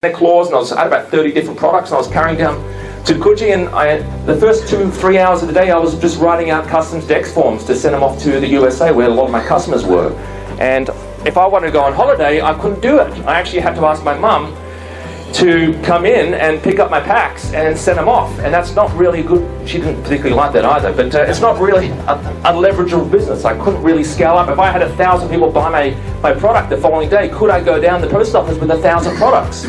their claws, and I had about 30 different products, and I was carrying down to Coogee, and the first 2-3 hours of the day I was just writing out customs dex forms to send them off to the USA where a lot of my customers were. And if I wanted to go on holiday, I couldn't do it. I actually had to ask my mum to come in and pick up my packs and send them off, and that's not really good. She didn't particularly like that either, but it's not really a leverageable business. I couldn't really scale up. If I had 1,000 people buy my product the following day, could I go down the post office with 1,000 products?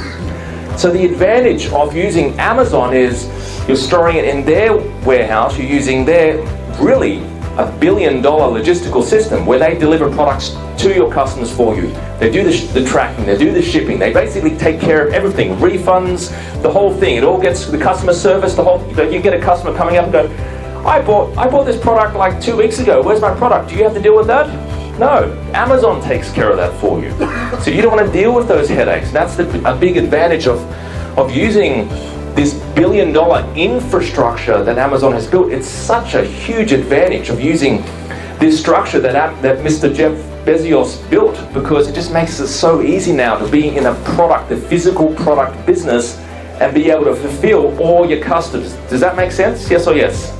So the advantage of using Amazon is you're storing it in their warehouse, you're using their really $1 billion logistical system where they deliver products to your customers for you. They do the tracking, they do the shipping, they basically take care of everything, refunds, the whole thing. It all gets the customer service, you get a customer coming up and go, I bought this product like 2 weeks ago, where's my product? Do you have to deal with that? No, Amazon takes care of that for you. So you don't want to deal with those headaches. That's a big advantage of using this $1 billion infrastructure that Amazon has built. It's such a huge advantage of using this structure that Mr. Jeff Bezos built, because it just makes it so easy now to be in the physical product business and be able to fulfill all your customers. Does that make sense? Yes or yes?